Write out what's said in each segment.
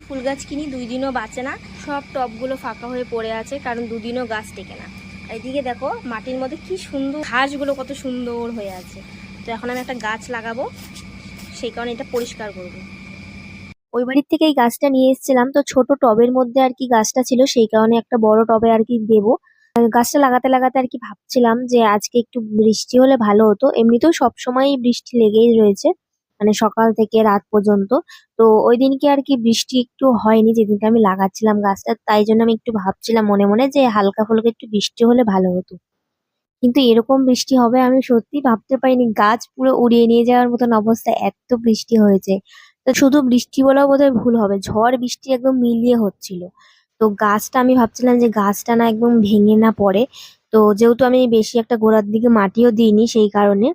ফুল গাছ কিনি 2 দিনও বাঁচে না, সব টবগুলো ফাঁকা হয়ে পড়ে আছে, কারণ 2 দিনও গাছ টেকে না। এদিকে দেখো মাটির মধ্যে কি সুন্দর ঘাসগুলো কত সুন্দর হয়ে আছে। তো এখন আমি একটা গাছ লাগাবো, সেই কারণে এটা পরিষ্কার করবো। ওই বাড়ির থেকে এই গাছটা নিয়ে এসেছিলাম, তো ছোট টবের মধ্যে আর কি গাছটা ছিল, সেই কারণে একটা বড় টবে আর কি দেবো। গাছটা লাগাতে লাগাতে আর কি ভাবছিলাম যে আজকে একটু বৃষ্টি হলে ভালো হতো। এমনিতেও সবসময় বৃষ্টি লেগেই রয়েছে, মানে সকাল থেকে রাত পর্যন্ত। তো ওই দিনকে আর কি বৃষ্টি একটু হয়নি, যেদিনকে আমি লাগাচ্ছিলাম গাছটা, তাই জন্য আমি একটু ভাবছিলাম মনে মনে যে হালকা ফুলকা একটু বৃষ্টি হলে ভালো হতো। কিন্তু এরকম বৃষ্টি হবে আমি সত্যি ভাবতে পারিনি। গাছ পুরো উড়িয়ে নিয়ে যাওয়ার মতন অবস্থা, এত বৃষ্টি হয়েছে। তো শুধু বৃষ্টি বলাও বোধহয় ভুল হবে, ঝড় বৃষ্টি একদম মিলিয়ে হচ্ছিল। তো গাছটা আমি ভাবছিলাম যে গাছটা না একদম ভেঙে না পড়ে। তো যেহেতু আমি বেশি একটা গোড়ার দিকে মাটিও দিইনি সেই কারণে।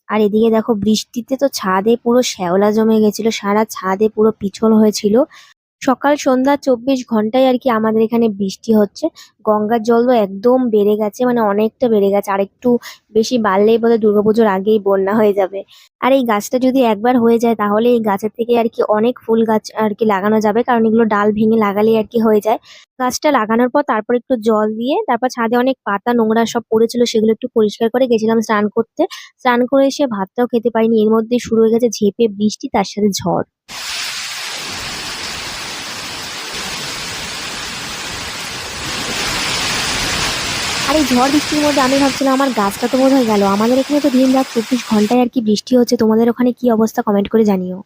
আর এদিকে দেখো বৃষ্টিতে তো ছাদে পুরো শ্যাওলা জমে গেছিল, সারা ছাদে পুরো পিছল হয়েছিল। সকাল সন্ধ্যা 24 ঘন্টায় আর কি আমাদের এখানে বৃষ্টি হচ্ছে। গঙ্গার জলও একদম বেড়ে গেছে, মানে অনেকটা বেড়ে গেছে, আর একটু বেশি বাড়লেই বোধহয় দুর্গাপুজোর আগেই বন্যা হয়ে যাবে। আর এই গাছটা যদি একবার হয়ে যায় তাহলে এই গাছের থেকে আর কি অনেক ফুল গাছ আর কি লাগানো যাবে, কারণ এগুলো ডাল ভেঙে লাগালেই আর কি হয়ে যায়। গাছটা লাগানোর পর তারপর একটু জল দিয়ে, তারপর ছাদে অনেক পাতা নোংরা সব পড়েছিল, সেগুলো একটু পরিষ্কার করে গেছিলাম স্নান করতে। স্নান করে এসে ভাতটাও খেতে পারিনি, এর মধ্যে শুরু হয়ে গেছে ঝেঁপে বৃষ্টি, তার সাথে ঝড়। আর এই ঝড় বৃষ্টির মধ্যে আমি ভাবছিলাম আমার গাছটা তো বোধহয় গেল। আমাদের এখানে তো দিন রাত 24 ঘন্টায় আর কি বৃষ্টি হচ্ছে। তোমাদের ওখানে কি অবস্থা কমেন্ট করে জানিও।